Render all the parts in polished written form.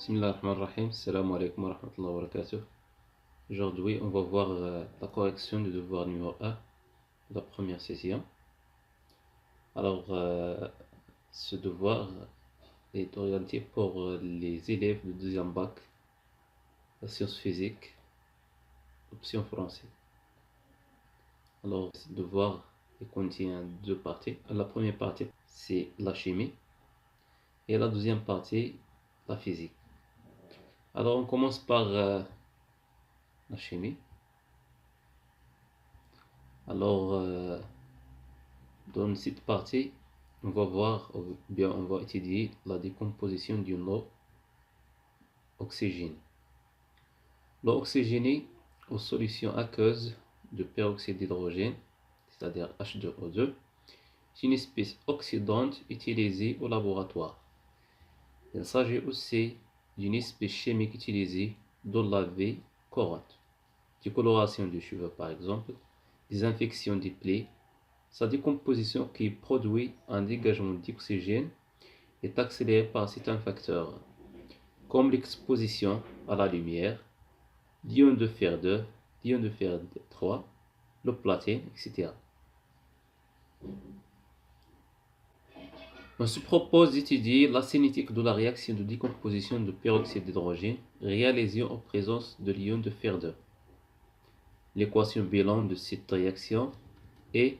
Bismillahirrahmanirrahim. Assalamu alaikum wa rahmatullahi wa barakatuh. Aujourd'hui, on va voir la correction du devoir numéro 1 de la première session. Alors, ce devoir est orienté pour les élèves de deuxième bac, la science physique, option français. Alors, ce devoir contient deux parties. La première partie, c'est la chimie, et la deuxième partie, la physique. Alors, on commence par la chimie. Alors, dans cette partie, on va voir, ou bien on va étudier la décomposition d'une eau oxygénée. L'eau oxygénée aux solutions aqueuses de peroxyde d'hydrogène, c'est-à-dire H2O2, c'est une espèce oxydante utilisée au laboratoire. Il s'agit aussi d'une espèce chimique utilisée dans la vie courante, décoloration des cheveux par exemple, des infections des plaies. Sa décomposition qui produit un dégagement d'oxygène est accélérée par certains facteurs, comme l'exposition à la lumière, l'ion de fer 2, l'ion de fer 3, le platine, etc. On se propose d'étudier la cinétique de la réaction de décomposition de peroxyde d'hydrogène réalisée en présence de l'ion de fer 2. L'équation bilan de cette réaction est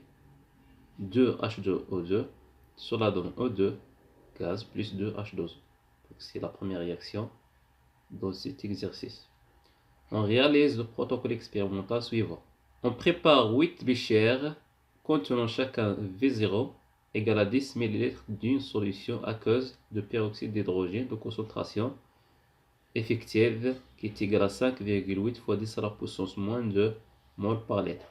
2H2O2, cela donne O2 gaz plus 2H2O. C'est la première réaction dans cet exercice. On réalise le protocole expérimental suivant. On prépare 8 béchères contenant chacun V0 égale à 10 ml d'une solution aqueuse de peroxyde d'hydrogène de concentration effective qui est égale à 5,8 fois 10 à la puissance moins 2 mol par litre.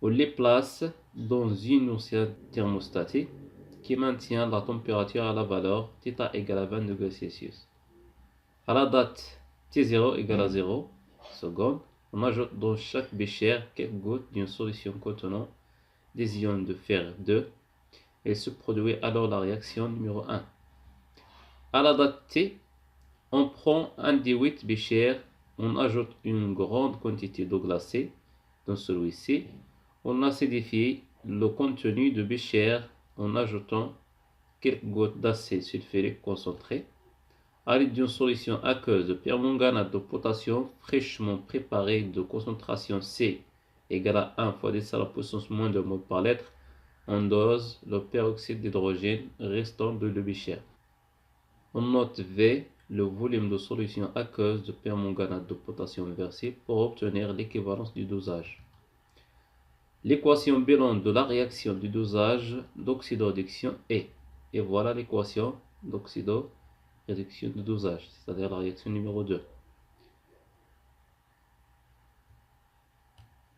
On les place dans une enceinte thermostatique qui maintient la température à la valeur θ égale à 20 degrés Celsius. À la date T0 égale à 0 secondes, on ajoute dans chaque bécher quelques gouttes d'une solution contenant des ions de fer 2 et se produit alors la réaction numéro 1. À la date T, on prend un des 8 béchers, on ajoute une grande quantité d'eau glacée dans celui-ci. On acidifie le contenu de bécher en ajoutant quelques gouttes d'acide sulfurique concentré. À l'aide d'une solution aqueuse de permanganate de potassium fraîchement préparée de concentration C égale à 1 fois 10 à la puissance moins 2 mol par litre, on dose le peroxyde d'hydrogène restant de le bécher. On note V, le volume de solution aqueuse de permanganate de potassium versé pour obtenir l'équivalence du dosage. L'équation bilan de la réaction du dosage d'oxydoréduction est, et voilà l'équation d'oxydoréduction du dosage, c'est-à-dire la réaction numéro 2.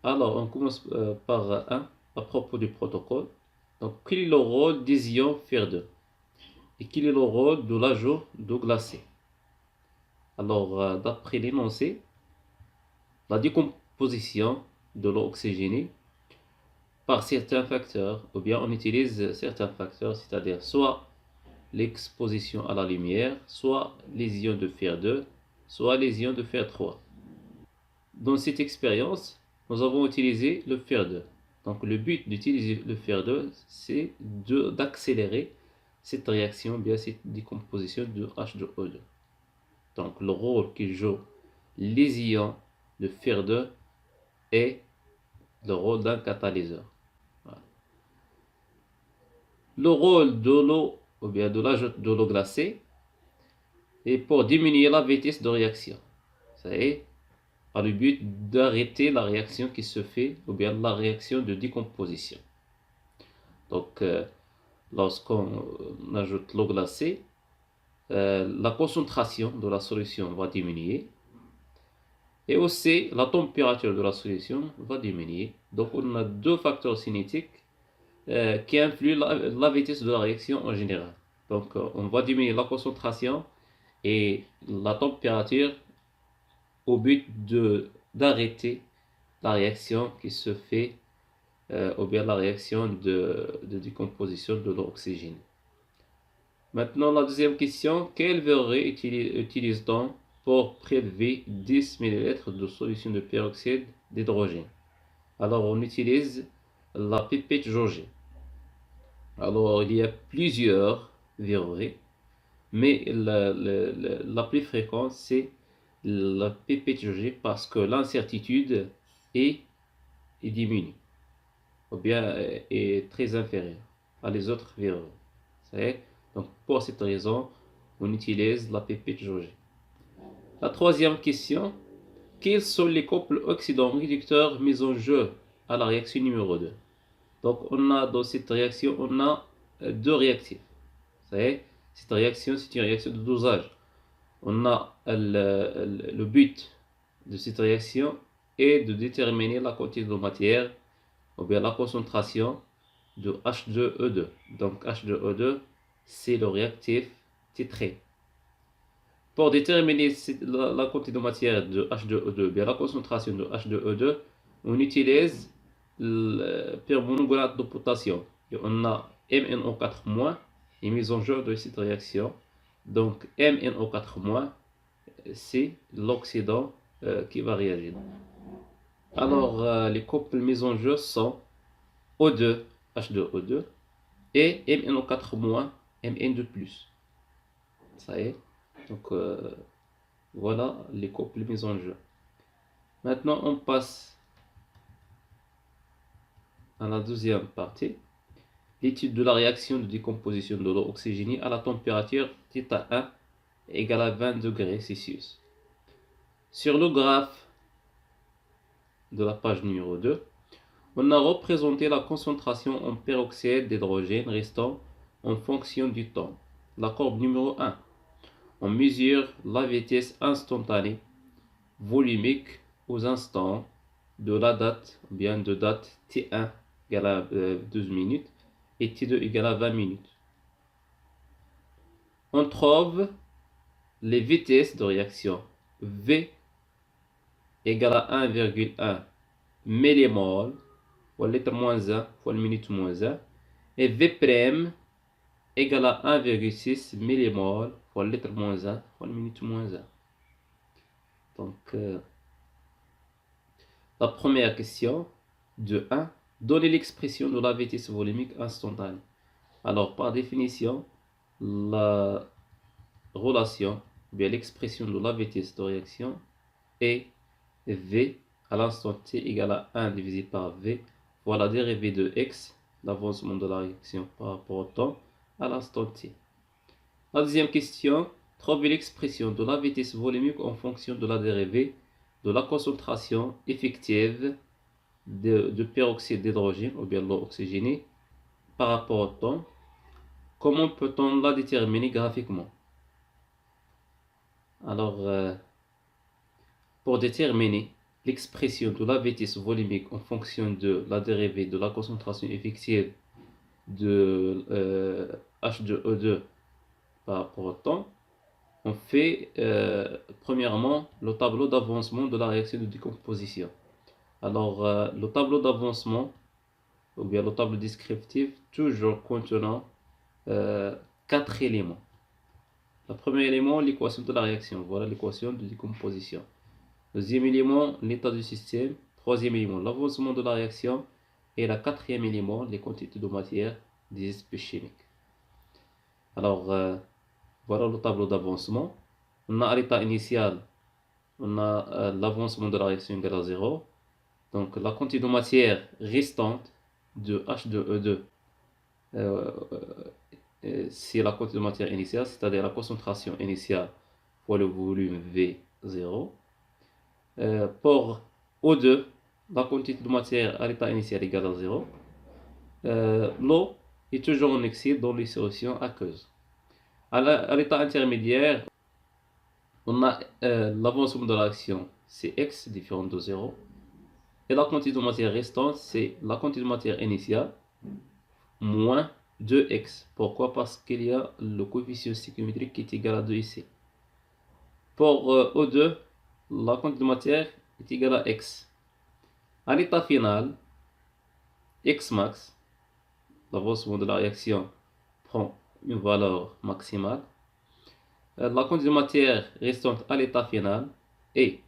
Alors, on commence par 1, à propos du protocole. Donc, quel est le rôle des ions fer 2 et quel est le rôle de l'ajout d'eau glacée? Alors, d'après l'énoncé, la décomposition de l'eau oxygénée par certains facteurs, ou bien on utilise certains facteurs, c'est-à-dire soit l'exposition à la lumière, soit les ions de fer 2, soit les ions de fer 3. Dans cette expérience, nous avons utilisé le fer 2. Donc le but d'utiliser le fer 2, c'est d'accélérer cette réaction, bien cette décomposition de H2O2. Donc le rôle que jouent les ions de fer 2 est le rôle d'un catalyseur. Voilà. Le rôle de l'eau, ou bien de l'ajout de l'eau glacée, est pour diminuer la vitesse de réaction. Ça est, par le but d'arrêter la réaction qui se fait, ou bien la réaction de décomposition. Donc, lorsqu'on ajoute l'eau glacée, la concentration de la solution va diminuer et aussi la température de la solution va diminuer. Donc, on a deux facteurs cinétiques qui influent la vitesse de la réaction en général. Donc, on va diminuer la concentration et la température au but d'arrêter la réaction qui se fait, ou bien la réaction de décomposition de l'oxygène. Maintenant, la deuxième question, quelle verrerie utilise-t-on pour prélever 10 ml de solution de peroxyde d'hydrogène? Alors, on utilise la pipette jaugée. Alors, il y a plusieurs verreries, mais la plus fréquente, c'est la pipette jaugée parce que l'incertitude est diminue, ou bien est très inférieure à les autres verreries. Donc, pour cette raison, on utilise la pipette jaugée. La troisième question, quels sont les couples oxydants réducteurs mis en jeu à la réaction numéro 2? Donc, on a dans cette réaction, on a deux réactifs. Cette réaction, c'est une réaction de dosage. On a le but de cette réaction est de déterminer la quantité de matière ou bien la concentration de H2E2. Donc H2O2, c'est le réactif titré. Pour déterminer la quantité de matière de H2O2, bien la concentration de H2O2, on utilise le permanganate de potassium. Et on a MnO4- est mis en jeu de cette réaction. Donc MnO4-, c'est l'oxydant qui va réagir. Alors les couples mis en jeu sont O2, H2O2 et MnO4-, Mn2+. Ça y est. Donc voilà les couples mis en jeu. Maintenant on passe à la deuxième partie. L'étude de la réaction de décomposition de l'eau oxygénée à la température θ1 égale à 20 degrés Celsius. Sur le graphe de la page numéro 2, on a représenté la concentration en peroxyde d'hydrogène restant en fonction du temps. La courbe numéro 1. On mesure la vitesse instantanée volumique aux instants de la date, ou bien de date T1 égale à 12 minutes et T2 égale à 20 minutes. On trouve les vitesses de réaction. V égale à 1,1 millimol fois le litre moins 1 fois le minute moins 1 et V' égale à 1,6 millimol fois le litre moins 1 fois le minute moins 1. Donc la première question de 1, donnez l'expression de la vitesse volumique instantanée. Alors par définition, la relation, bien l'expression de la vitesse de réaction est V à l'instant t égale à 1 divisé par V fois la dérivée de x, l'avancement de la réaction par rapport au temps, à l'instant t. La deuxième question, trouvez l'expression de la vitesse volumique en fonction de la dérivée de la concentration effective de peroxyde d'hydrogène ou bien l'eau oxygénée par rapport au temps. Comment peut-on la déterminer graphiquement? Alors, pour déterminer l'expression de la vitesse volumique en fonction de la dérivée de la concentration effective de H2O2 par rapport au temps, on fait premièrement le tableau d'avancement de la réaction de décomposition. Alors le tableau d'avancement ou bien le tableau descriptif toujours contenant 4 éléments. Le premier élément, l'équation de la réaction, voilà l'équation de décomposition. Deuxième élément, l'état du système. Troisième élément, l'avancement de la réaction. Et le quatrième élément, les quantités de matière des espèces chimiques. Alors, voilà le tableau d'avancement. On a à l'état initial, on a l'avancement de la réaction égale à 0. Donc, la quantité de matière restante de H2E2, c'est la quantité de matière initiale, c'est-à-dire la concentration initiale fois le volume V0. Pour O2, la quantité de matière à l'état initial égale à 0. L'eau est toujours en excès dans les solutions aqueuses. À l'état intermédiaire, on a l'avancement de la réaction, c'est x différent de 0. Et la quantité de matière restante, c'est la quantité de matière initiale moins 2x. Pourquoi? Parce qu'il y a le coefficient stéchiométrique qui est égal à 2 ici. Pour O2, la quantité de matière est égale à x. À l'état final, x max, l'avancement de la réaction prend une valeur maximale. La quantité de matière restante à l'état final est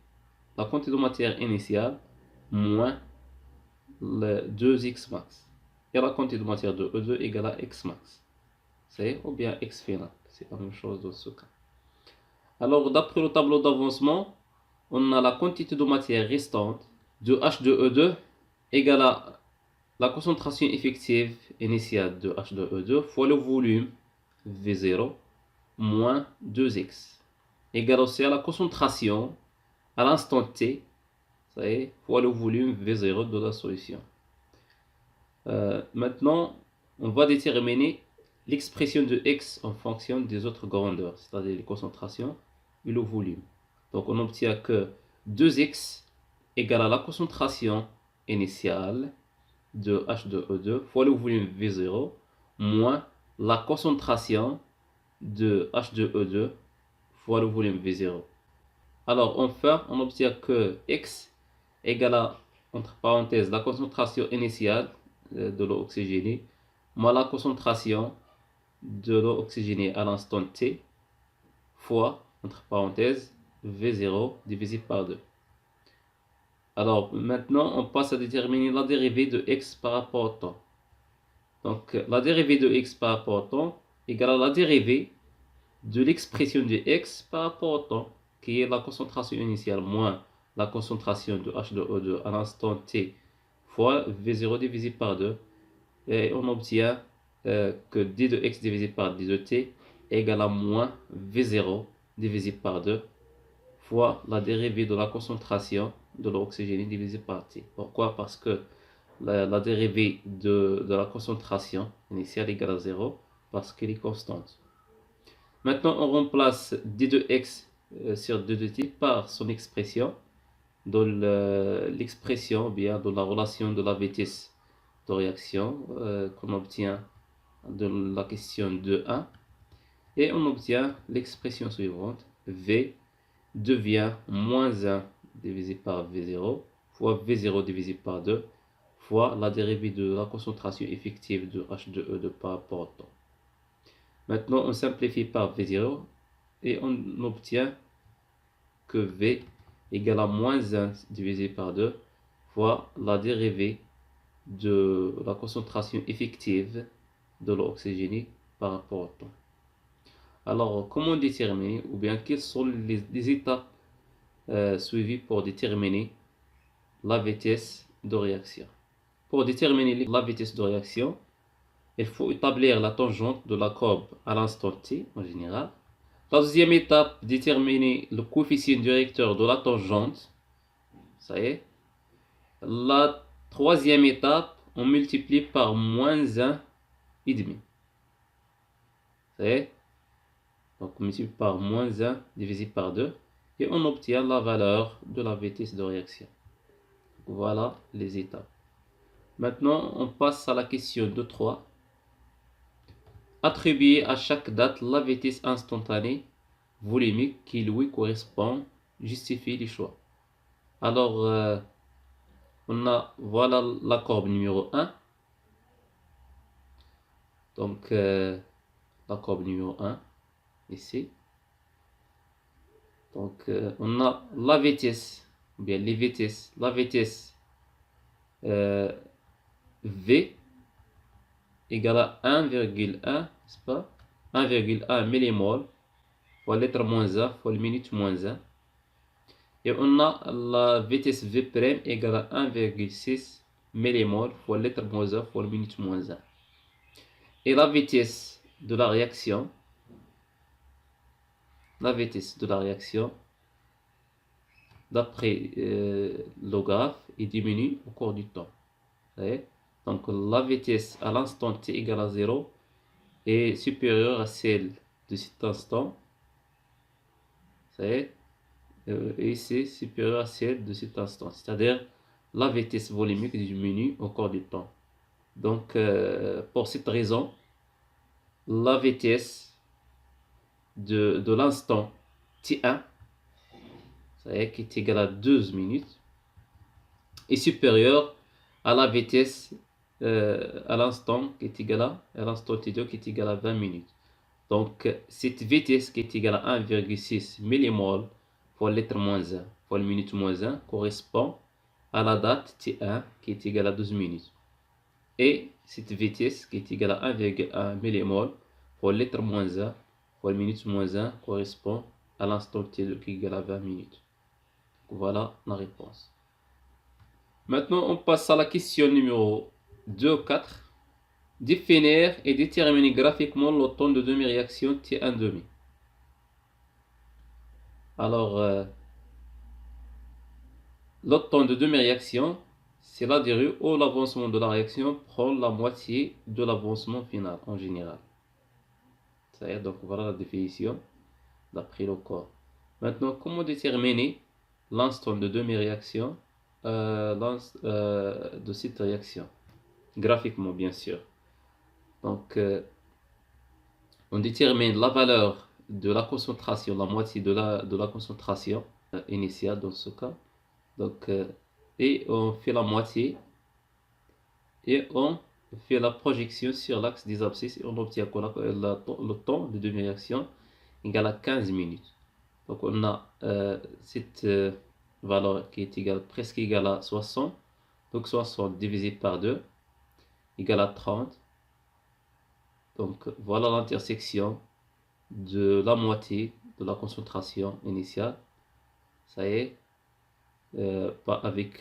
la quantité de matière initiale moins le 2x max. Et la quantité de matière de E2 égale à x max. C'est ou bien x final. C'est la même chose dans ce cas. Alors, d'après le tableau d'avancement, on a la quantité de matière restante de H2E2 égale à la concentration effective initiale de H2E2 fois le volume V0 moins 2x égale aussi à la concentration à l'instant T, ça y est, fois le volume V0 de la solution. Maintenant, on va déterminer l'expression de x en fonction des autres grandeurs, c'est-à-dire les concentrations et le volume. Donc on obtient que 2x égale à la concentration initiale de H2O2 fois le volume V0 moins la concentration de H2O2 fois le volume V0. Alors enfin, on obtient que x égale à, entre parenthèses, la concentration initiale de l'eau oxygénée moins la concentration de l'eau oxygénée à l'instant t fois, entre parenthèses, V0 divisé par 2. Alors maintenant, on passe à déterminer la dérivée de x par rapport au temps. Donc la dérivée de x par rapport au temps égale à la dérivée de l'expression de x par rapport au temps, qui est la concentration initiale moins la concentration de H2O2 à l'instant t fois V0 divisé par 2. Et on obtient que d de x divisé par d de t égale à moins V0 divisé par 2 fois la dérivée de la concentration de l'oxygène divisé par t. Pourquoi? Parce que la dérivée de la concentration initiale égale à 0 parce qu'elle est constante. Maintenant, on remplace d de x sur d de t par son expression dans l'expression, bien dans la relation de la vitesse de réaction qu'on obtient de la question 2.1. Et on obtient l'expression suivante. V devient moins 1 divisé par V0 fois V0 divisé par 2 fois la dérivée de la concentration effective de H2E2 par rapport au temps. Maintenant, on simplifie par V0 et on obtient que V égale à moins 1 divisé par 2 fois la dérivée de la concentration effective de l'eau oxygénée par rapport au temps. Alors, comment déterminer, ou bien quelles sont les étapes suivies pour déterminer la vitesse de réaction? Pour déterminer la vitesse de réaction, il faut établir la tangente de la courbe à l'instant t en général. La deuxième étape, déterminer le coefficient directeur de la tangente. Ça y est. La troisième étape, on multiplie par moins 1,5. Ça y est. Donc on multiplie par moins 1 divisé par 2 et on obtient la valeur de la vitesse de réaction. Voilà les étapes. Maintenant, on passe à la question 2.3. Attribuer à chaque date la vitesse instantanée volumique qui lui correspond. Justifie les choix. Alors, voilà la courbe numéro 1. Donc, la courbe numéro 1, ici. Donc, on a la vitesse, ou bien les vitesses, la vitesse V égale à 1,1, n'est-ce pas? 1,1 millimol fois lettre moins 1 fois le minute moins 1. Et on a la vitesse V' égale à 1,6 millimol fois lettre moins 1 fois le minute moins 1. Et la vitesse de la réaction, d'après le graphe, il diminue au cours du temps. Donc la vitesse à l'instant t égale à 0 est supérieure à celle de cet instant. Et ici supérieure à celle de cet instant. C'est-à-dire la vitesse volumique diminue au cours du temps. Donc pour cette raison, la vitesse de l'instant t1, qui est égale à 12 minutes, est supérieure à la vitesse à l'instant qui est égal à l'instant t2 qui est égal à 20 minutes. Donc, cette vitesse qui est égale à 1,6 millimol fois le litre moins 1 fois la minute moins 1 correspond à la date T1 qui est égale à 12 minutes. Et cette vitesse qui est égale à 1,1 millimol fois le litre moins 1 fois la minute moins 1 correspond à l'instant T2 qui est égal à 20 minutes. Voilà la réponse. Maintenant, on passe à la question numéro 2-4. Définir et déterminer graphiquement le temps de demi-réaction T1 Alors, le temps de demi-réaction, c'est la durée où l'avancement de la réaction prend la moitié de l'avancement final en général. C'est-à-dire, donc voilà la définition d'après le corps. Maintenant, comment déterminer l'instant de demi-réaction de cette réaction? Graphiquement, bien sûr. Donc, on détermine la valeur de la concentration, la moitié de la concentration initiale dans ce cas. Donc, et on fait la moitié et on fait la projection sur l'axe des abscisses et on obtient le temps de demi-réaction égal à 15 minutes. Donc, on a cette valeur qui est égale, presque égale à 60. Donc, 60 divisé par 2 égale à 30. Donc, voilà l'intersection de la moitié de la concentration initiale. Ça y est, avec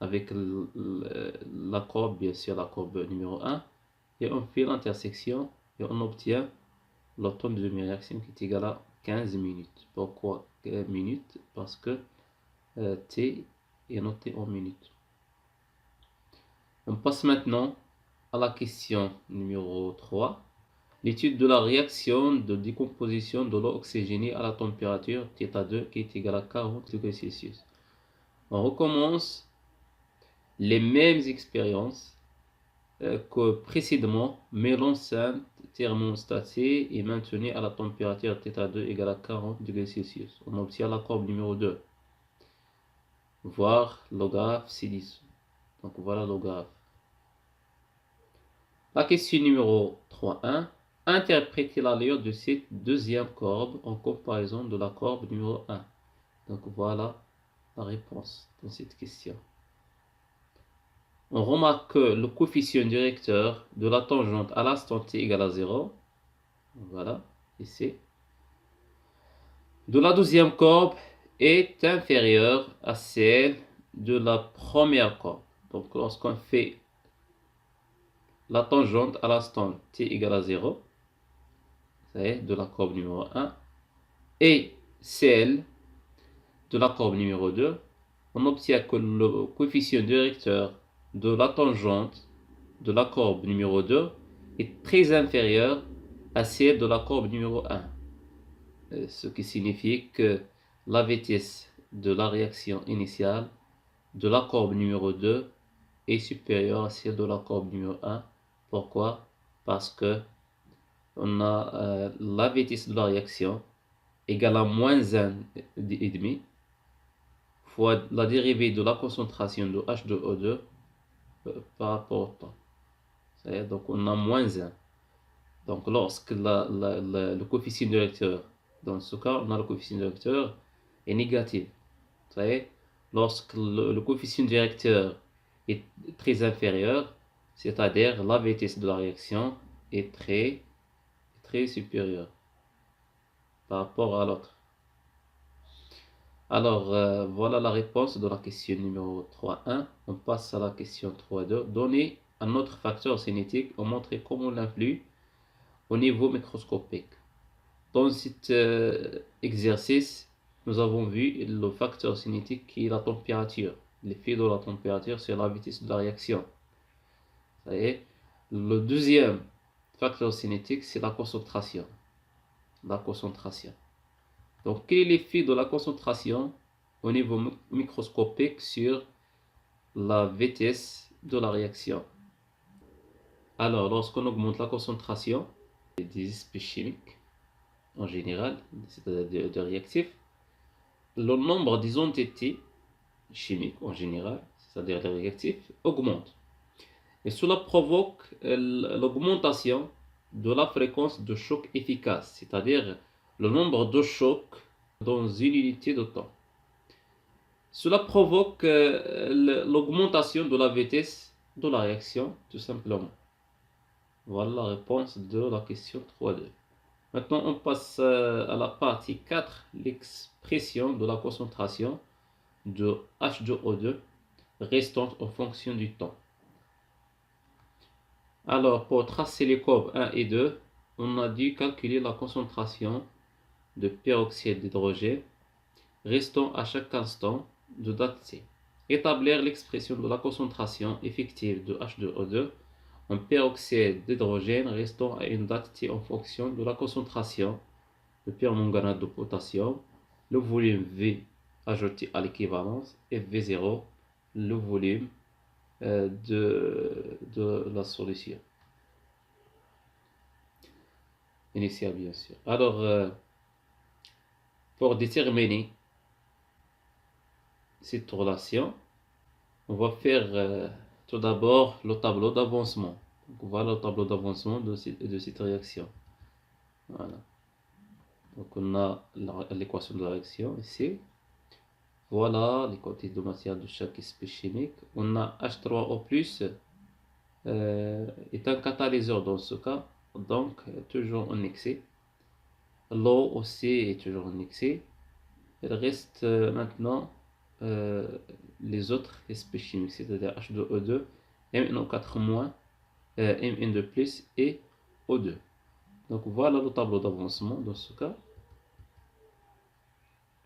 la courbe, bien sûr, la courbe numéro 1. Et on fait l'intersection et on obtient le temps de demi-réaction qui est égal à 15 minutes. Pourquoi 15 minutes? Parce que T est noté en minutes. On passe maintenant à la question numéro 3. L'étude de la réaction de décomposition de l'eau oxygénée à la température θ2 qui est égale à 40 degrés Celsius. On recommence les mêmes expériences que précédemment, mais l'enceinte thermostatée est maintenue à la température θ2 égale à 40 degrés Celsius. On obtient la courbe numéro 2. Voir le graphe ci-dessous. Donc voilà le graphe. La question numéro 3.1. Interprétez l'allure de cette deuxième courbe en comparaison de la courbe numéro 1. Donc voilà la réponse dans cette question. On remarque que le coefficient directeur de la tangente à l'instant t égale à 0. Voilà, ici. De la deuxième courbe est inférieure à celle de la première courbe. Donc lorsqu'on fait la tangente à l'instant t égale à 0, c'est de la courbe numéro 1, et celle de la courbe numéro 2, on obtient que le coefficient directeur de la tangente de la courbe numéro 2 est très inférieur à celle de la courbe numéro 1. Ce qui signifie que la vitesse de la réaction initiale de la courbe numéro 2 est supérieure à celle de la courbe numéro 1. Pourquoi? Parce que on a la vitesse de la réaction égale à moins 1,5 fois la dérivée de la concentration de H2O2 par rapport au temps. C'est-à-dire, donc on a moins 1. Donc lorsque le coefficient directeur, dans ce cas, on a le coefficient directeur est négatif. C'est-à-dire, lorsque le coefficient directeur est très inférieur, c'est-à-dire la vitesse de la réaction est très supérieure par rapport à l'autre. Alors, voilà la réponse de la question numéro 3.1. On passe à la question 3.2. Donner un autre facteur cinétique et montrer comment il influe au niveau microscopique. Dans cet exercice, nous avons vu le facteur cinétique qui est la température. L'effet de la température sur la vitesse de la réaction. Ça y est. Le deuxième facteur cinétique, c'est la concentration. La concentration. Donc, quel est l'effet de la concentration au niveau microscopique sur la vitesse de la réaction? Alors, lorsqu'on augmente la concentration des espèces chimiques, en général, c'est-à-dire de réactifs, le nombre des entités chimiques, en général, c'est-à-dire des réactifs, augmente. Et cela provoque l'augmentation de la fréquence de choc efficace, c'est-à-dire le nombre de chocs dans une unité de temps. Cela provoque l'augmentation de la vitesse de la réaction, tout simplement. Voilà la réponse de la question 3.2. Maintenant, on passe à la partie 4, l'expression de la concentration de H2O2 restante en fonction du temps. Alors, pour tracer les courbes 1 et 2, on a dû calculer la concentration de peroxyde d'hydrogène restant à chaque instant de date T. Établir l'expression de la concentration effective de H2O2 en peroxyde d'hydrogène restant à une date T en fonction de la concentration de permanganate de potassium, le volume V ajouté à l'équivalence et V0, le volume de la solution initiale, bien sûr. Alors, pour déterminer cette relation, on va faire tout d'abord le tableau d'avancement. Voilà le tableau d'avancement de cette réaction. Voilà. Donc on a l'équation de la réaction ici. Voilà les quantités de matière de chaque espèce chimique. On a H3O+, est un catalyseur dans ce cas, donc toujours en excès. L'eau aussi est toujours en excès. Il reste maintenant les autres espèces chimiques, c'est-à-dire H2O2, MnO4-, Mn2+, et O2. Donc voilà le tableau d'avancement dans ce cas.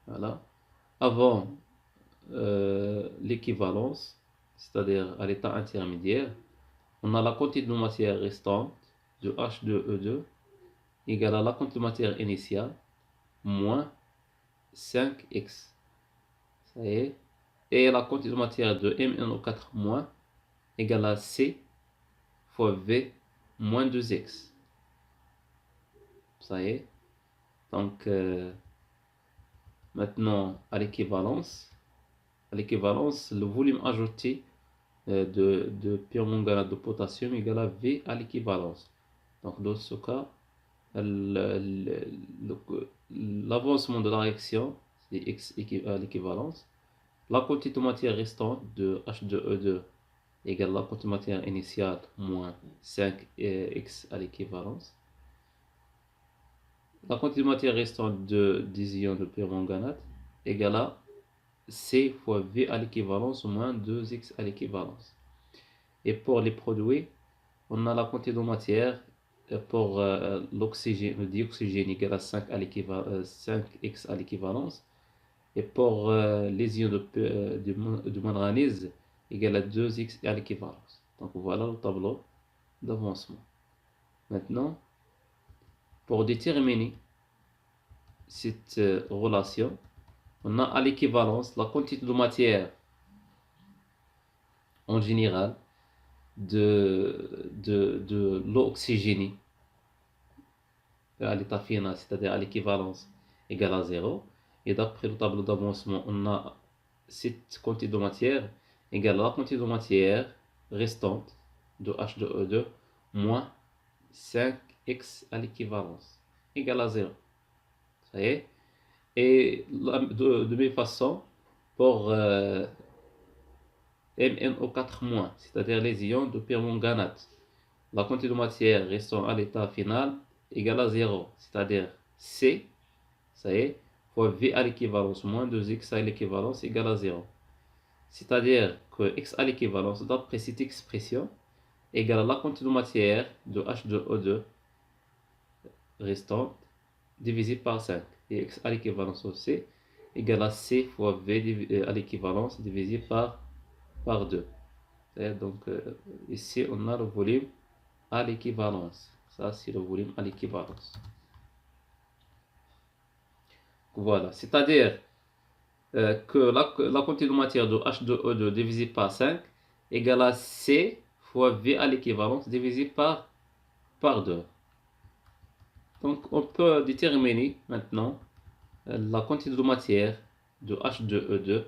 Voilà. Avant l'équivalence, c'est-à-dire à l'état intermédiaire, on a la quantité de matière restante de H2E2 égale à la quantité de matière initiale moins 5x. Ça y est. Et la quantité de matière de MnO4- égale à C fois V moins 2x. Ça y est. Donc, maintenant, à l'équivalence, le volume ajouté de permanganate de potassium égale à V à l'équivalence. Donc, dans ce cas, l'avancement de la réaction, c'est X à l'équivalence. La quantité de matière restante de H2E2 égale la quantité de matière initiale moins 5x à l'équivalence. La quantité de matière restante des ions de permanganate égale à C fois V à l'équivalence moins 2x à l'équivalence. Et pour les produits, on a la quantité de matière pour l'oxygène, le dioxygène égale à 5x à l'équivalence. Et pour les ions de manganèse égale à 2x à l'équivalence. Donc voilà le tableau d'avancement. Maintenant, pour déterminer cette relation, on a à l'équivalence la quantité de matière en général de l'eau oxygénée à l'état final, c'est-à-dire à l'équivalence égale à 0. Et d'après le tableau d'avancement, on a cette quantité de matière égale à la quantité de matière restante de H2O2 moins 5x à l'équivalence égale à 0. Ça y est. Et de même façon, pour MnO4-, c'est-à-dire les ions de permanganate, la quantité de matière restant à l'état final égale à 0, c'est-à-dire C, ça y est, fois V à l'équivalence moins 2x à l'équivalence égale à 0. C'est-à-dire que x à l'équivalence, d'après cette expression, égale à la quantité de matière de H2O2 restante divisé par 5. Et x à l'équivalence aussi égale à C fois V à l'équivalence divisé par 2. Donc ici on a le volume à l'équivalence. Ça c'est le volume à l'équivalence. Voilà, c'est-à-dire que la quantité de matière de H2O2 divisé par 5 égale à C fois V à l'équivalence divisé par 2. Donc on peut déterminer maintenant la quantité de matière de H2E2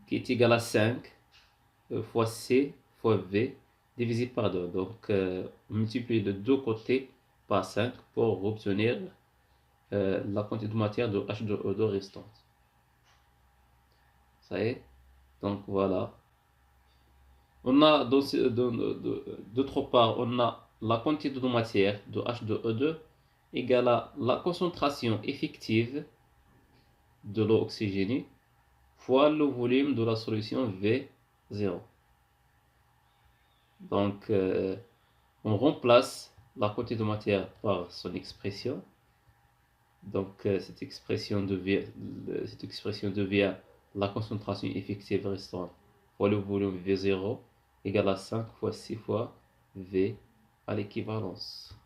qui est égale à 5 fois C fois V divisé par 2. Donc on multiplie de deux côtés par 5 pour obtenir la quantité de matière de H2O2 restante. Ça y est. Donc voilà. On a d'autre part, on a la quantité de matière de H2O2 égale à la concentration effective de l'eau oxygénée fois le volume de la solution V0. Donc, on remplace la quantité de matière par son expression. Donc, cette expression devient la concentration effective restante fois le volume V0 égale à 5 fois 6 fois V à l'équivalence.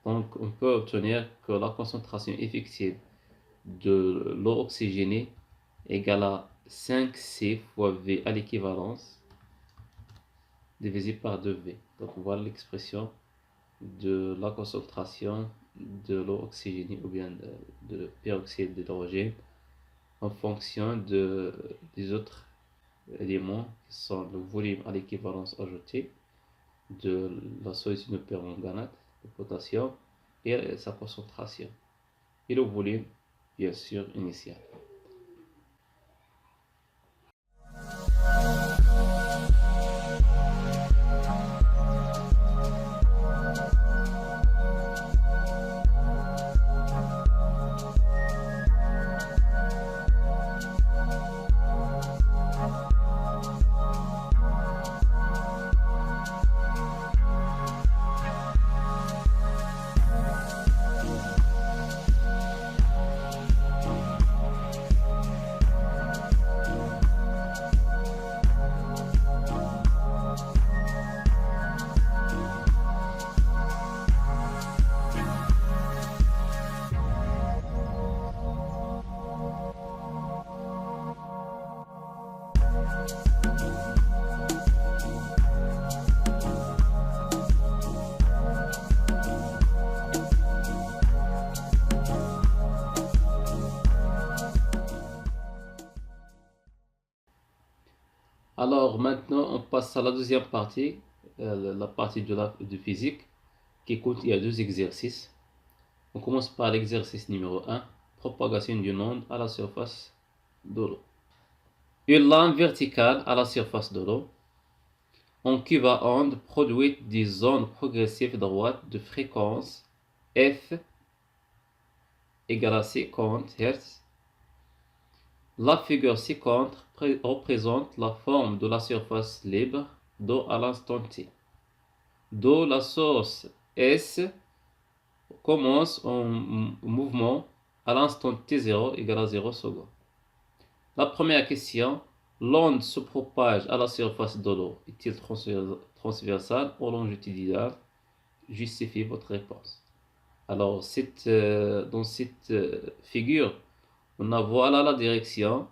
Donc, on peut obtenir que la concentration effective de l'eau oxygénée égale à 5C fois V à l'équivalence divisé par 2V. Donc, voilà l'expression de la concentration de l'eau oxygénée ou bien de peroxyde d'hydrogène en fonction des autres éléments qui sont le volume à l'équivalence ajoutée de la solution de permanganate de potassium et sa concentration et le volume bien sûr initial. Alors maintenant, on passe à la deuxième partie, la partie de physique, qui contient 2 exercices. On commence par l'exercice numéro 1, propagation d'une onde à la surface de l'eau. Une lame verticale à la surface de l'eau. En cube à onde produit des ondes progressives droites de fréquence F égale à 50 Hz. La figure ci-contre représente la forme de la surface libre d'eau à l'instant t, d'où la source S commence en mouvement à l'instant t0 égale à 0 secondes. La première question, l'onde se propage à la surface de l'eau, est-il transversale ou longitudinale? Justifiez votre réponse. Alors, dans cette figure, on a voilà la direction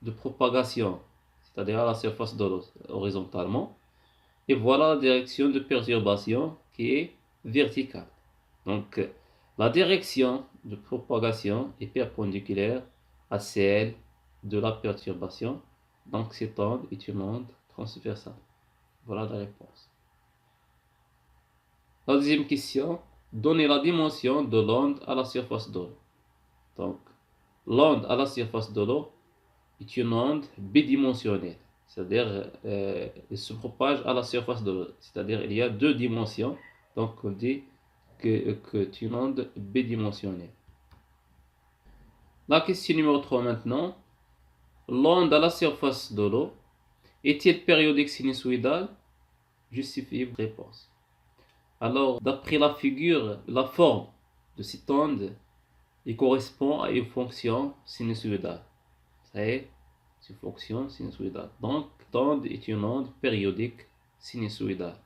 de propagation, c'est-à-dire à la surface de l'eau horizontalement, et voilà la direction de perturbation qui est verticale. Donc, la direction de propagation est perpendiculaire à celle de la perturbation, donc cette onde est une onde transversale. Voilà la réponse. La deuxième question, donnez la dimension de l'onde à la surface de l'eau. Donc, l'onde à la surface de l'eau est une onde bidimensionnelle, c'est-à-dire elle se propage à la surface de l'eau, c'est-à-dire il y a 2 dimensions, donc on dit que c'est une onde bidimensionnelle. La question numéro 3 maintenant, l'onde à la surface de l'eau est-elle périodique sinusoïdale? Justifiez votre réponse. Alors, d'après la figure, la forme de cette onde, il correspond à une fonction sinusoïdale. Ça y est, c'est une fonction sinusoïdale. Donc, l'onde est une onde périodique sinusoïdale.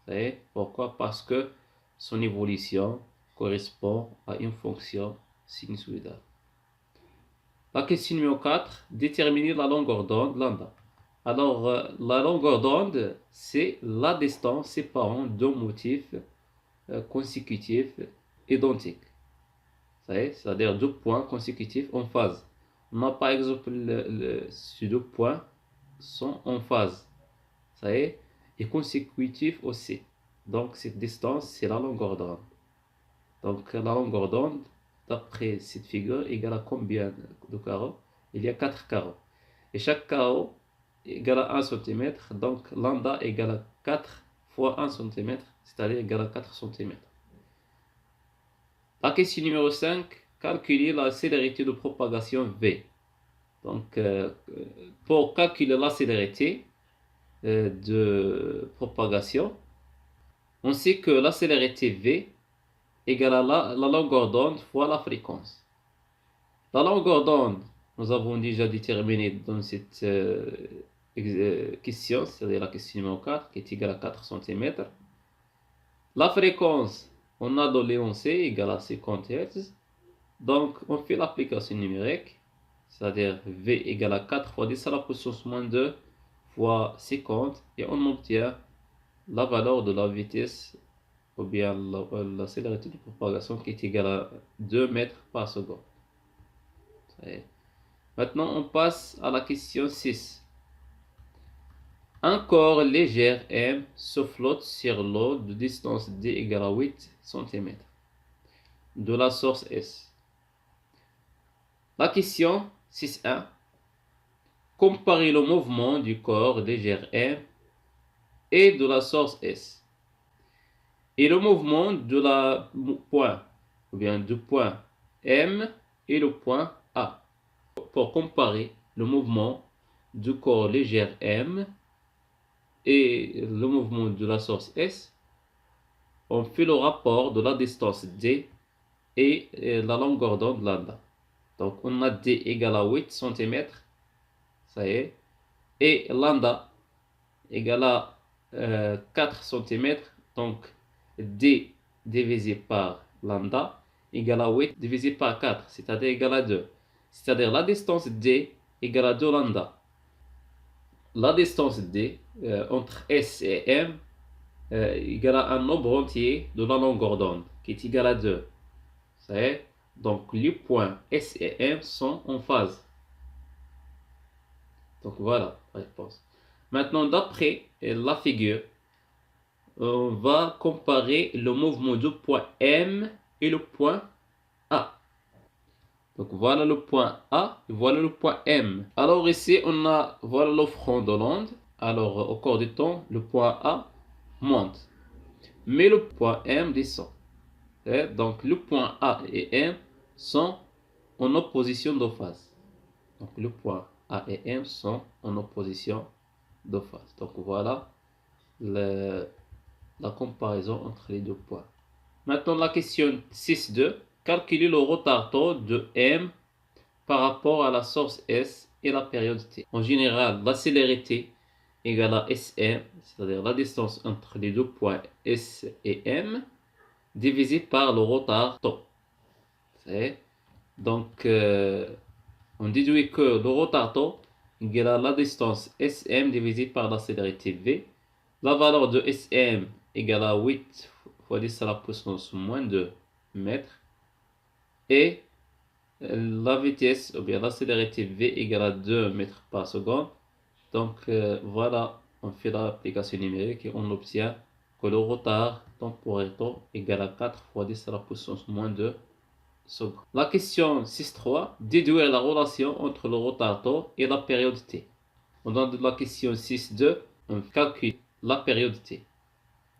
Ça y est, pourquoi? Parce que son évolution correspond à une fonction sinusoïdale. La question numéro 4, déterminer la longueur d'onde lambda. Alors, la longueur d'onde, c'est la distance séparant deux motifs consécutifs identiques. C'est-à-dire 2 points consécutifs en phase. On a par exemple ces 2 points sont en phase. Ça y est, et consécutifs aussi. Donc cette distance, c'est la longueur d'onde. Donc la longueur d'onde, d'après cette figure, égale à combien de carreaux? Il y a 4 carreaux. Et chaque carreau égale à 1 cm. Donc lambda égale à 4 fois 1 cm, c'est-à-dire égale à 4 cm. La question numéro 5, calculer la célérité de propagation V. Donc pour calculer la célérité de propagation, on sait que la célérité V égale à la longueur d'onde fois la fréquence. La longueur d'onde, nous avons déjà déterminé dans cette question, c'est-à-dire la question numéro 4, qui est égale à 4 cm. La fréquence, on a dans l'énoncé égale à 50 Hz. Donc, on fait l'application numérique, c'est-à-dire V égale à 4 fois 10 à la puissance moins 2 fois 50, et on obtient la valeur de la vitesse ou bien la célérité de propagation qui est égale à 2 mètres par seconde. Maintenant, on passe à la question 6. Un corps léger M se flotte sur l'eau de distance D égale à 8 cm de la source S. La question 6.1. Comparer le mouvement du corps léger M et de la source S et le mouvement de la point ou bien du point M et le point A. Pour comparer le mouvement du corps léger M et le mouvement de la source S, on fait le rapport de la distance D et la longueur d'onde lambda. Donc on a D égale à 8 cm, ça y est, et lambda égale à 4 cm, donc D divisé par lambda égale à 8 divisé par 4, c'est-à-dire égal à 2. C'est-à-dire la distance D égale à 2 lambda. La distance D entre S et M égale à un nombre entier de la longueur d'onde qui est égal à 2. Ça y est, donc les points S et M sont en phase. Donc voilà la réponse. Maintenant, d'après la figure, on va comparer le mouvement du point M et le point A. Donc voilà le point A et voilà le point M. Alors ici, voilà le front de l'onde. Alors au cours du temps, le point A monte, mais le point M descend. Et donc le point A et M sont en opposition de phase. Donc le point A et M sont en opposition de phase. Donc voilà la comparaison entre les deux points. Maintenant la question 6.2. Calculer le retard taux de M par rapport à la source S et la période T. En général, la célérité égale à Sm, c'est-à-dire la distance entre les deux points S et M, divisé par le retard taux. Donc, on déduit que le retard taux égale à la distance Sm divisé par la célérité V. La valeur de Sm égale à 8 fois 10 à la puissance moins 2 mètres. Et la vitesse, ou bien la célérité V égale à 2 mètres par seconde. Donc voilà, on fait l'application numérique et on obtient que le retard temporaire taux égale à 4 fois 10 à la puissance moins 2 secondes. La question 6.3, déduire la relation entre le retard taux et la période T. Dans la question 6.2, on calcule la période T.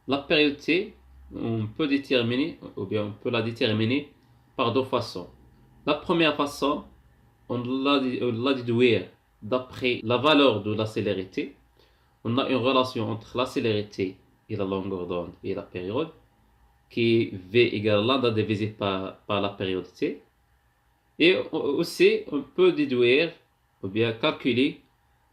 La période T, on peut déterminer, ou bien on peut la déterminer par deux façons. La première façon, on la déduire d'après la valeur de la célérité. On a une relation entre la célérité et la longueur d'onde et la période, qui est V égale lambda divisé par la période T. Et aussi, on peut déduire, ou bien calculer,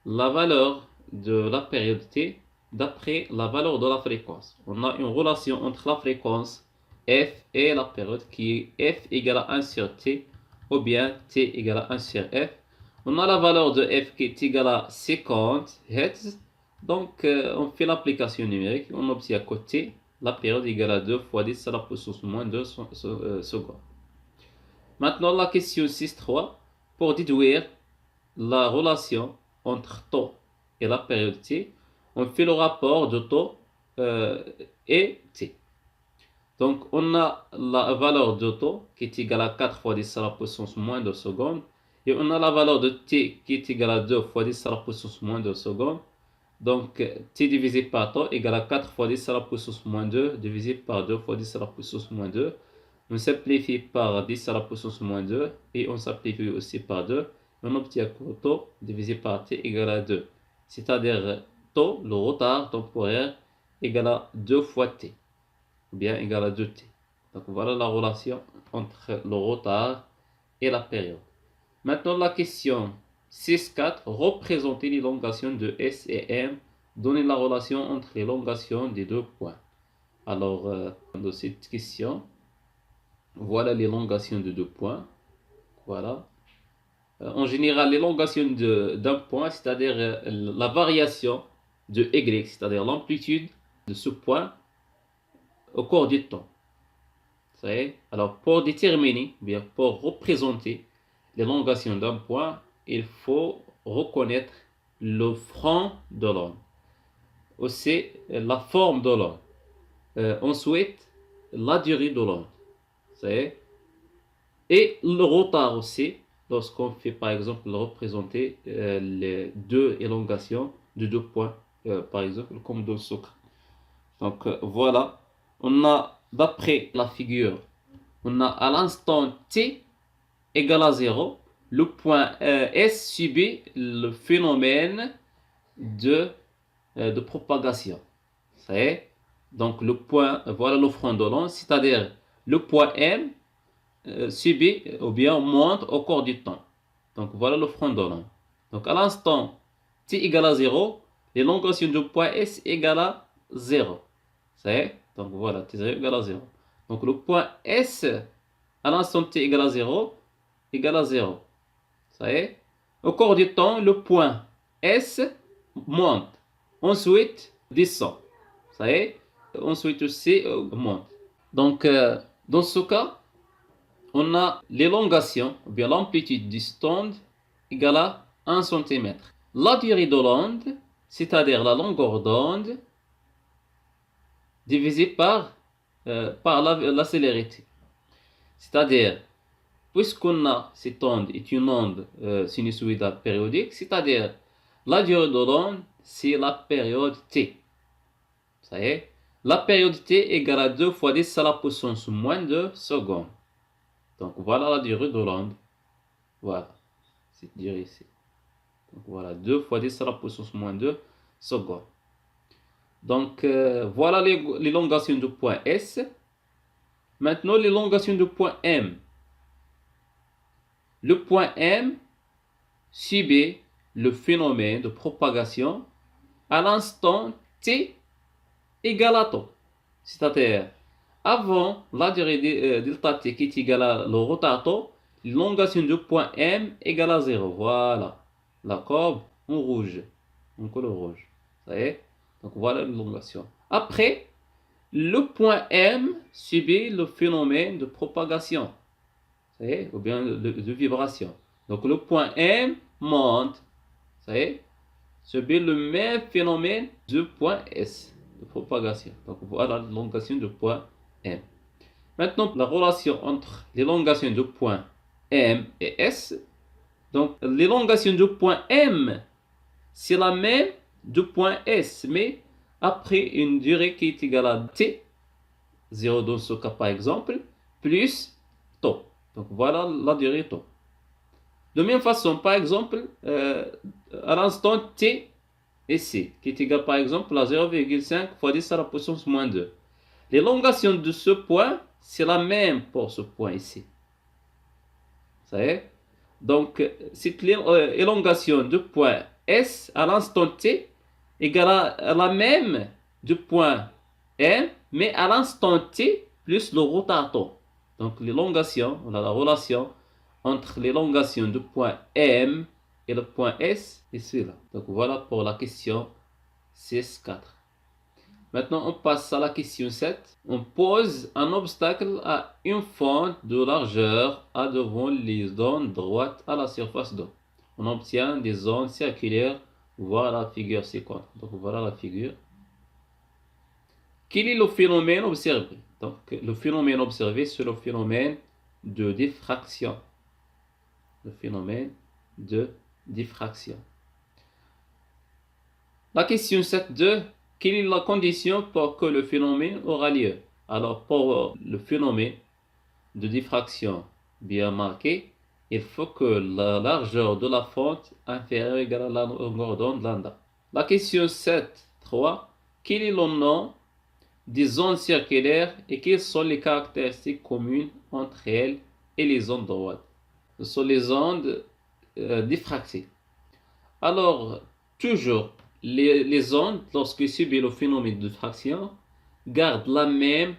la valeur de la période T d'après la valeur de la fréquence. On a une relation entre la fréquence F et la période qui est F égale à 1 sur T, ou bien T égale à 1 sur F. On a la valeur de F qui est égale à 50 Hz. Donc, on fait l'application numérique. On obtient à côté la période égale à 2 fois 10 à la puissance moins 2 secondes. Maintenant, la question 6.3. Pour déduire la relation entre taux et la période T, on fait le rapport de taux et t. Donc, on a la valeur de taux qui est égale à 4 fois 10 à la puissance moins 2 secondes. Et on a la valeur de t qui est égale à 2 fois 10 à la puissance moins 2 secondes. Donc, t divisé par taux égale à 4 fois 10 à la puissance moins 2 divisé par 2 fois 10 à la puissance moins 2. On simplifie par 10 à la puissance moins 2 et on simplifie aussi par 2. On obtient que taux divisé par t égale à 2. C'est-à-dire taux, le retard temporaire, égale à 2 fois t. Ou bien égale à 2t. Donc voilà la relation entre le retard et la période. Maintenant la question 6.4. Représenter l'élongation de S et M. Donner la relation entre l'élongation des deux points. Alors dans cette question, voilà l'élongation de deux points. Voilà. En général, l'élongation d'un point, c'est-à-dire la variation de Y, c'est-à-dire l'amplitude de ce point au cours du temps. Alors, pour déterminer, bien pour représenter l'élongation d'un point, il faut reconnaître le front de l'onde, aussi la forme de l'onde, ensuite la durée de l'onde, et le retard aussi, lorsqu'on fait par exemple représenter les deux élongations de deux points, par exemple comme dans ce cas. Donc voilà, on a d'après la figure, on a à l'instant t égale à 0, le point S subit le phénomène de propagation. Donc le point, voilà le front de l'onde, c'est-à-dire le point M subit ou bien monte au cours du temps. Donc voilà le front de l'onde. Donc à l'instant t égale à 0, l'élongation du point S égale à 0. Donc voilà, t0 égale à 0. Donc le point S à l'instant t égale à 0 égale à 0. Au cours du temps, le point S monte. Ensuite, descend. Ensuite aussi monte. Donc dans ce cas, on a l'élongation, ou bien l'amplitude du onde égale à 1 cm. La durée de l'onde, c'est-à-dire la longueur d'onde, divisée par la célérité. C'est-à-dire, puisqu'on a cette onde est une onde sinusoïdale périodique, c'est-à-dire la durée de l'onde, c'est la période t. La période t égale à 2 fois 10 à la puissance moins 2 secondes. Donc voilà la durée de l'onde. Voilà, cette durée ici. Donc voilà, 2 fois 10 à la puissance moins 2 secondes. Donc voilà l'élongation du point S. Maintenant l'élongation du point M. Le point M subit le phénomène de propagation à l'instant t égale à taux. C'est-à-dire, avant la durée delta t qui est égale à le retard taux, l'élongation du point M égale à 0. Voilà, la courbe en rouge, en couleur rouge. Donc voilà l'élongation. Après, le point M subit le phénomène de propagation, ou bien de vibration. Donc le point M monte, subit le même phénomène du point S de propagation. Donc voilà l'élongation du point M. Maintenant, la relation entre l'élongation du point M et S. Donc l'élongation du point M, c'est la même du point S, mais après une durée qui est égale à t, 0 dans ce cas par exemple, plus taux. Donc voilà la durée taux. De même façon, par exemple, à l'instant t ici, qui est égal par exemple à 0,5 fois 10 à la puissance moins 2. L'élongation de ce point, c'est la même pour ce point ici. Donc, cette élongation du point S à l'instant t égale à la même du point M, mais à l'instant t plus le retard taux. Donc, l'élongation, on a la relation entre l'élongation du point M et le point S est celui-là. Donc, voilà pour la question 6.4. Maintenant, on passe à la question 7. On pose un obstacle à une fente de largeur A devant les ondes droites à la surface d'eau. On obtient des ondes circulaires. Voilà la figure 50. Donc voilà la figure. Quel est le phénomène observé? Donc, le phénomène observé, c'est le phénomène de diffraction. Le phénomène de diffraction. La question 7.2. Quelle est la condition pour que le phénomène aura lieu? Alors, pour le phénomène de diffraction bien marqué, il faut que la largeur de la fente inférieure égale à la longueur d'onde lambda. La question 7.3. Quel est le nom des ondes circulaires et quelles sont les caractéristiques communes entre elles et les ondes droites? Ce sont les ondes diffractées. Alors, toujours, les ondes, lorsqu'elles subissent le phénomène de diffraction, gardent la même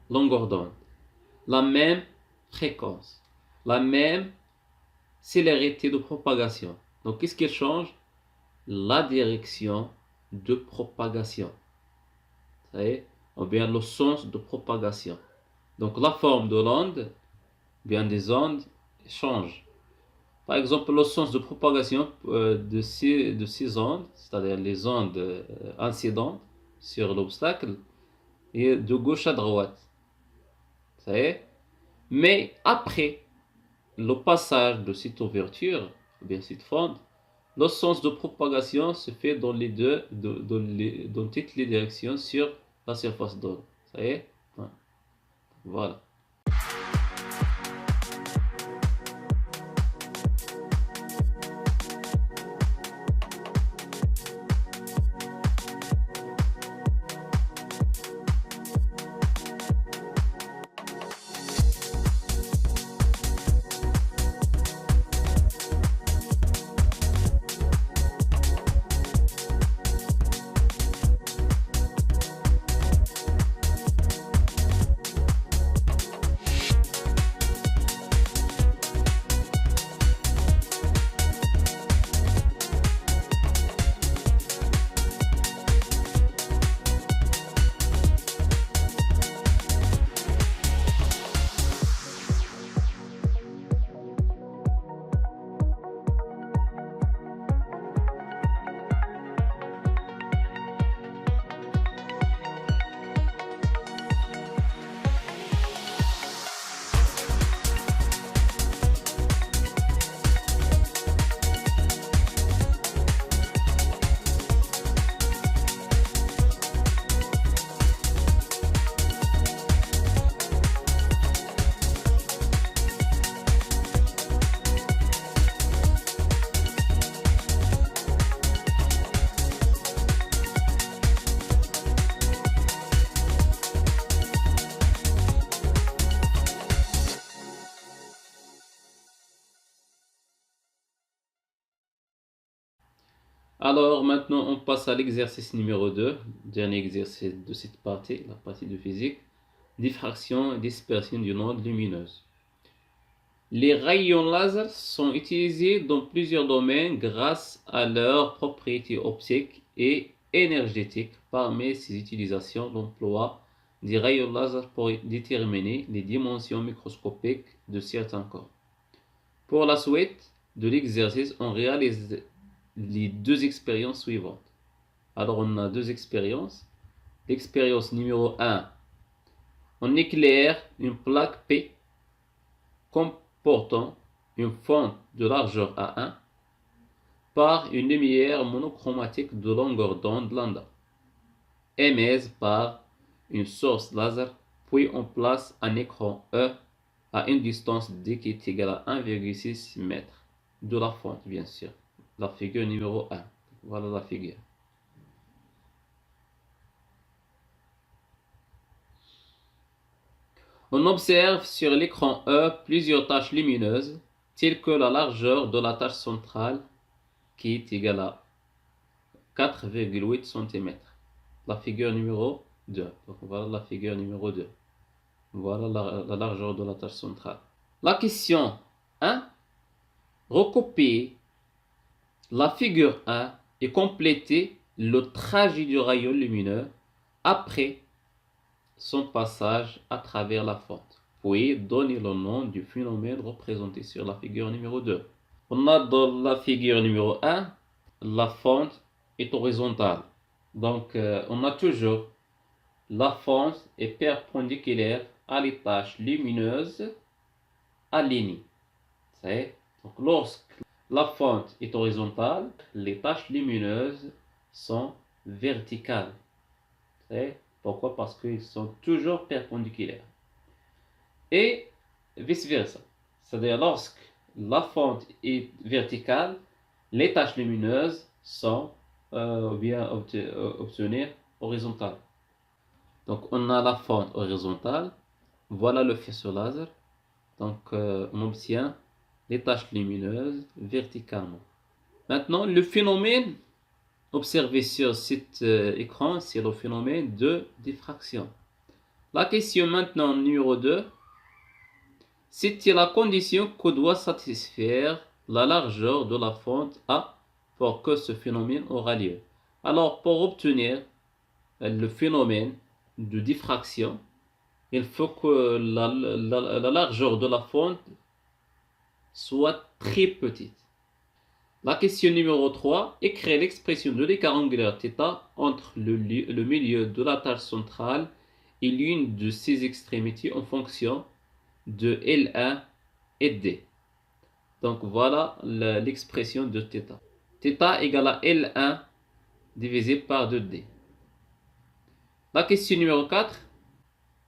longueur d'onde, la même fréquence, la même célérité de propagation. Donc, qu'est-ce qui change? La direction de propagation. Vous savez, ou bien le sens de propagation. Donc, la forme de l'onde, bien des ondes, change. Par exemple, le sens de propagation de ces ondes, c'est-à-dire les ondes incidentes sur l'obstacle, est de gauche à droite. Vous savez? Mais après le passage de cette ouverture, ou bien cette fente, le sens de propagation se fait dans toutes les directions sur la surface d'onde. Vous savez? Voilà. Alors maintenant on passe à l'exercice numéro 2, dernier exercice de cette partie, la partie de physique, diffraction et dispersion d'une onde lumineuse. Les rayons laser sont utilisés dans plusieurs domaines grâce à leurs propriétés optiques et énergétiques. Parmi ces utilisations, l'emploi des rayons laser pour déterminer les dimensions microscopiques de certains corps. Pour la suite de l'exercice, on réalise les deux expériences suivantes. Alors on a deux expériences. L'expérience numéro 1, on éclaire une plaque P comportant une fente de largeur A1 par une lumière monochromatique de longueur d'onde lambda, émise par une source laser, puis on place un écran E à une distance D qui est égale à 1,6 m de la fente, bien sûr. La figure numéro 1. Voilà la figure. On observe sur l'écran E plusieurs taches lumineuses, telles que la largeur de la tache centrale, qui est égale à 4,8 cm. La figure numéro 2. Donc voilà la figure numéro 2. Voilà la largeur de la tache centrale. La question 1. Recopier la figure 1 et compléter le trajet du rayon lumineux après son passage à travers la fente. Puis donner le nom du phénomène représenté sur la figure numéro 2. On a dans la figure numéro 1, la fente est horizontale. Donc on a toujours la fente est perpendiculaire à les taches lumineuses alignées. Donc, lorsque la fente est horizontale, les taches lumineuses sont verticales. Pourquoi? Parce qu'ils sont toujours perpendiculaires. Et vice-versa. C'est-à-dire, lorsque la fente est verticale, les taches lumineuses sont bien obtenues horizontales. Donc, on a la fente horizontale. Voilà le faisceau laser. Donc, on obtient les taches lumineuses verticalement. Maintenant, le phénomène observé sur cet écran, c'est le phénomène de diffraction. La question maintenant numéro 2. C'était la condition que doit satisfaire la largeur de la fente A pour que ce phénomène aura lieu. Alors, pour obtenir le phénomène de diffraction, il faut que la largeur de la fente soit très petite. La question numéro 3. Écrire l'expression de l'écart angulaire θ entre le milieu de la tâche centrale et l'une de ses extrémités en fonction de L1 et D. Donc voilà l'expression de θ. θ égale à L1 divisé par 2D. La question numéro 4.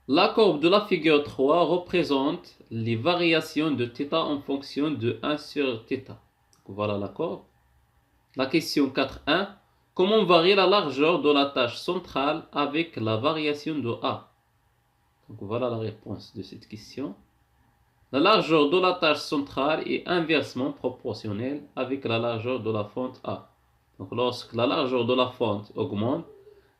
La courbe de la figure 3 représente les variations de θ en fonction de 1 sur θ. Voilà la courbe. La question 4.1. Comment varie la largeur de la tâche centrale avec la variation de A? Donc voilà la réponse de cette question. La largeur de la tâche centrale est inversement proportionnelle avec la largeur de la fente A. Donc lorsque la largeur de la fente augmente,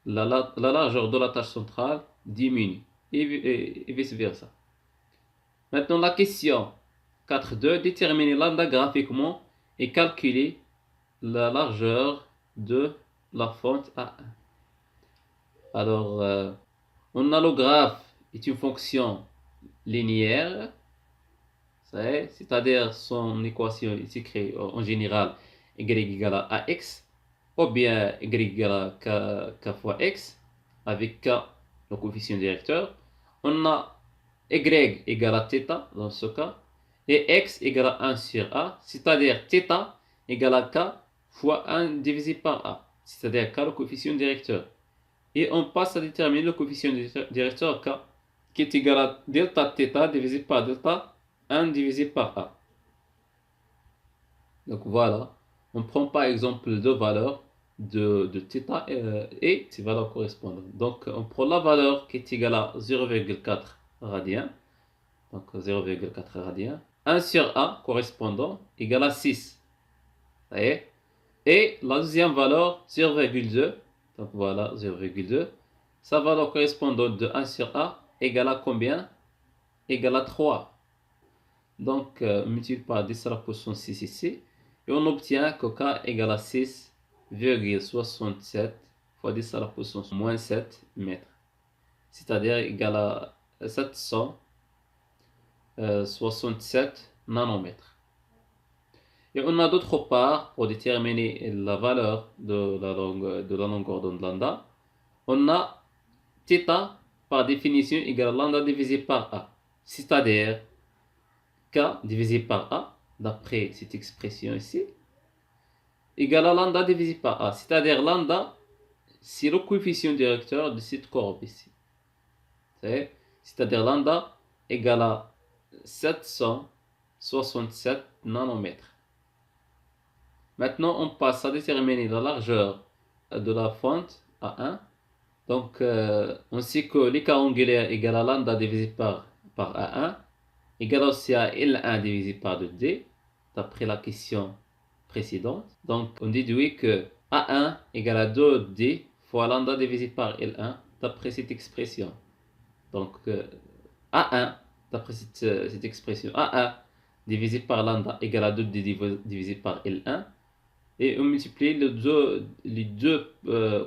la largeur de la tâche centrale diminue et vice-versa. Maintenant la question 4.2. Déterminer lambda graphiquement et calculer la largeur de la fente A1. Alors, on a le graphe est une fonction linéaire, c'est-à-dire son équation est écrite en général y égale à ax, ou bien y égale à k fois x, avec k le coefficient directeur. On a y égale à θ dans ce cas, et x égale à 1 sur a, c'est-à-dire θ égale à k fois 1 divisé par a, c'est-à-dire k le coefficient directeur. Et on passe à déterminer le coefficient directeur k, qui est égal à delta θ divisé par delta 1 divisé par a. Donc voilà, on prend par exemple deux valeurs de θ et ces valeurs correspondantes. Donc on prend la valeur qui est égale à 0,4 radian, donc 0,4 radian, 1 sur a correspondant égale à 6. Et la deuxième valeur 0,2, donc voilà 0,2, sa valeur correspondante de 1 sur a égale à combien? Égale à 3. Donc on multiplie par 10 à la puissance 6 ici, et on obtient que k égale à 6,67 fois 10 à la puissance moins 7 mètres, c'est-à-dire égal à 767 nanomètres. Et on a d'autre part, pour déterminer la valeur de la longueur d'onde lambda, on a θ par définition égale à lambda divisé par a, c'est-à-dire k divisé par a, d'après cette expression ici, égale à lambda divisé par a, c'est-à-dire lambda, c'est le coefficient directeur de cette courbe ici. C'est-à-dire lambda égale à 767 nanomètres. Maintenant, on passe à déterminer la largeur de la fente A1. Donc, on sait que l'écart angulaire égale à lambda divisé par A1 égale aussi à L1 divisé par 2D, d'après la question précédente. Donc, on déduit que A1 égale à 2D fois lambda divisé par L1, d'après cette expression. Donc, A1, d'après cette expression, A1 divisé par lambda égale à 2D divisé par L1. Et on multiplie les deux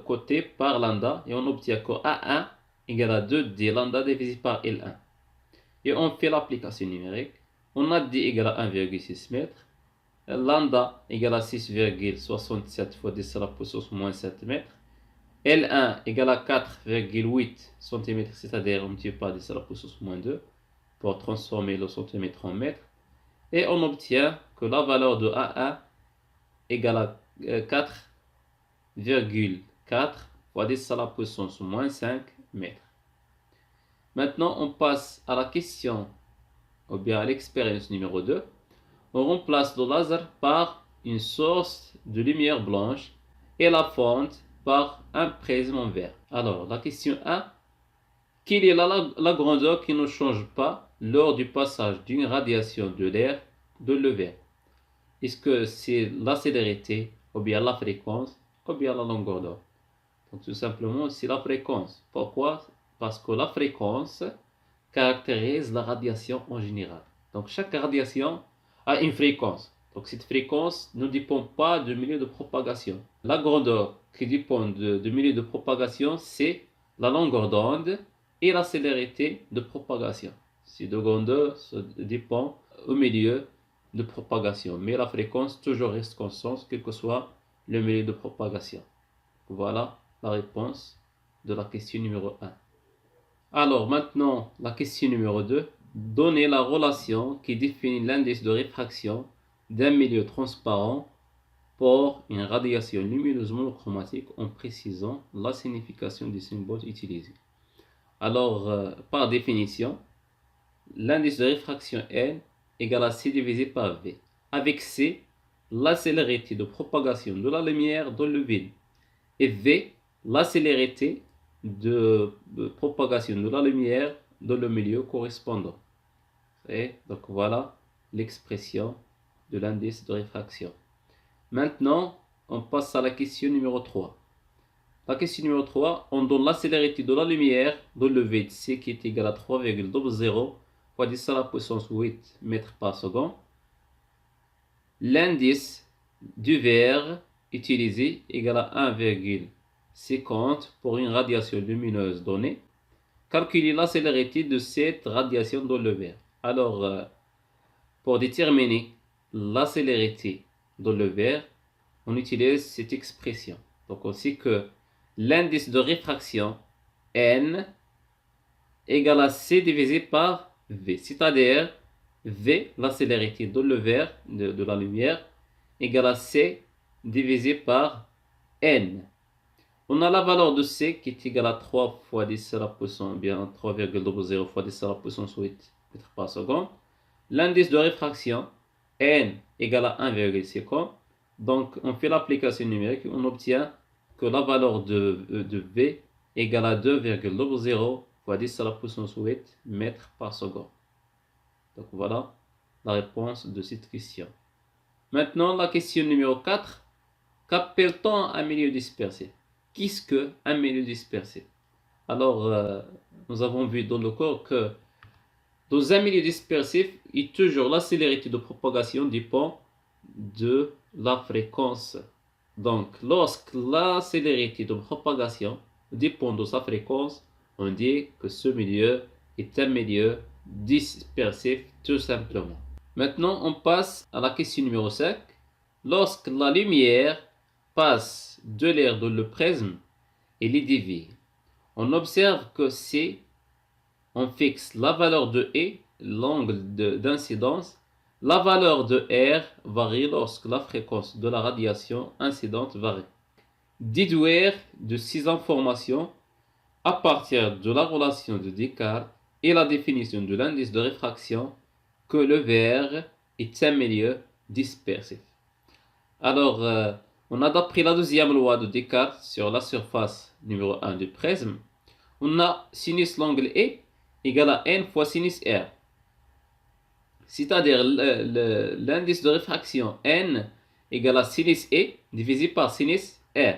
côtés par lambda et on obtient que A1 égale à 2D lambda divisé par L1. Et on fait l'application numérique. On a D égale à 1,6 m, lambda égale à 6,67 fois 10 à la puissance moins 7 mètres, L1 égale à 4,8 cm, c'est-à-dire on multiplie par 10 à la puissance moins 2 pour transformer le centimètre en mètre. Et on obtient que la valeur de A1 égale à 4,4 fois 10 à la puissance moins 5 mètres. Maintenant, on passe à la question, ou bien à l'expérience numéro 2. On remplace le laser par une source de lumière blanche et la fonte par un prisme en verre. Alors, la question 1. Quelle est la grandeur qui ne change pas lors du passage d'une radiation de l'air dans le verre? Est-ce que c'est la célérité, ou bien la fréquence, ou bien la longueur d'onde? Donc tout simplement, c'est la fréquence. Pourquoi? Parce que la fréquence caractérise la radiation en général. Donc chaque radiation a une fréquence. Donc cette fréquence ne dépend pas du milieu de propagation. La grandeur qui dépend du milieu de propagation, c'est la longueur d'onde et la célérité de propagation. Ces deux grandeurs dépendent au milieu de propagation. Mais la fréquence toujours reste constante, quel que soit le milieu de propagation. Voilà la réponse de la question numéro 1. Alors maintenant, la question numéro 2. Donnez la relation qui définit l'indice de réfraction d'un milieu transparent pour une radiation lumineuse monochromatique en précisant la signification des symboles utilisés. Alors, par définition, l'indice de réfraction N égale à C divisé par V. Avec C, la célérité de propagation de la lumière dans le vide. Et V, la célérité de propagation de la lumière dans le milieu correspondant. Et donc voilà l'expression de l'indice de réfraction. Maintenant, on passe à la question numéro 3. La question numéro 3, on donne la célérité de la lumière dans le vide, C qui est égal à 3,00 fois 10 à la puissance 8 mètres par seconde. L'indice du verre utilisé égale à 1,50 pour une radiation lumineuse donnée. Calculez la célérité de cette radiation dans le verre. Alors, pour déterminer la célérité dans le verre, on utilise cette expression. Donc on sait que l'indice de réfraction N égale à C divisé par V, c'est-à-dire V, la célérité dans le verre de la lumière, égale à C divisé par N. On a la valeur de C qui est égale à 3 fois 10 à la puissance, bien 3,00 fois 10 à la puissance 8 mètres par seconde. L'indice de réfraction N égale à 1,50. Donc on fait l'application numérique, on obtient que la valeur de V égale à 2,00 fois 10 à la puissance 8 mètres par seconde. Donc voilà la réponse de cette question. Maintenant la question numéro 4. Qu'appelle-t-on un milieu dispersé? Qu'est-ce qu'un milieu dispersé? Alors nous avons vu dans le cours que dans un milieu dispersif, toujours la célérité de propagation dépend de la fréquence. Donc, lorsque la célérité de propagation dépend de sa fréquence, on dit que ce milieu est un milieu dispersif tout simplement. Maintenant, on passe à la question numéro 5. Lorsque la lumière passe de l'air dans le prisme et les dévie, on observe que C, on fixe la valeur de E, l'angle d'incidence. La valeur de R varie lorsque la fréquence de la radiation incidente varie. Déduire de ces informations à partir de la relation de Descartes et la définition de l'indice de réfraction que le verre est un milieu dispersif. Alors, on a d'après la deuxième loi de Descartes sur la surface numéro 1 du prisme, on a sinus l'angle E égale à n fois sinus R. C'est-à-dire l'indice de réfraction n égale à sinus E divisé par sinus R.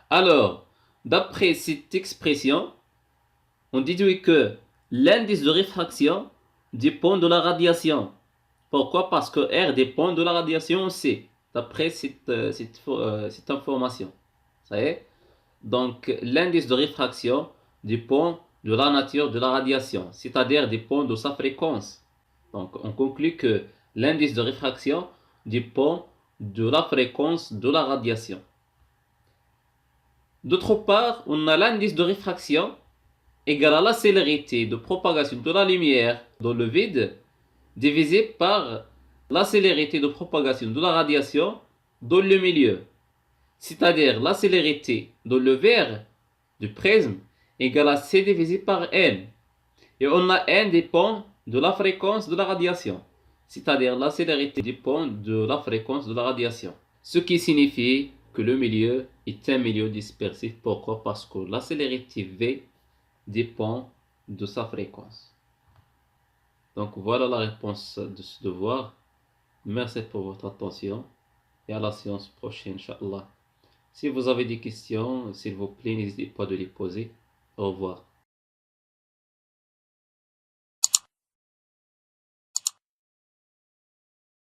Alors, d'après cette expression, on déduit que l'indice de réfraction dépend de la radiation. Pourquoi? Parce que R dépend de la radiation C, d'après cette information. Ça y est? Donc, l'indice de réfraction dépend de la nature de la radiation, c'est-à-dire dépend de sa fréquence. Donc, on conclut que l'indice de réfraction dépend de la fréquence de la radiation. D'autre part, on a l'indice de réfraction égal à la célérité de propagation de la lumière dans le vide divisé par la célérité de propagation de la radiation dans le milieu, c'est-à-dire la célérité dans le verre du prisme égale à C divisé par N. Et on a N dépend de la fréquence de la radiation, c'est-à-dire la célérité dépend de la fréquence de la radiation. Ce qui signifie que le milieu est un milieu dispersif. Pourquoi? Parce que la célérité V dépend de sa fréquence. Donc voilà la réponse de ce devoir. Merci pour votre attention et à la séance prochaine, Inch'Allah. Si vous avez des questions, s'il vous plaît, n'hésitez pas de les poser. Au revoir.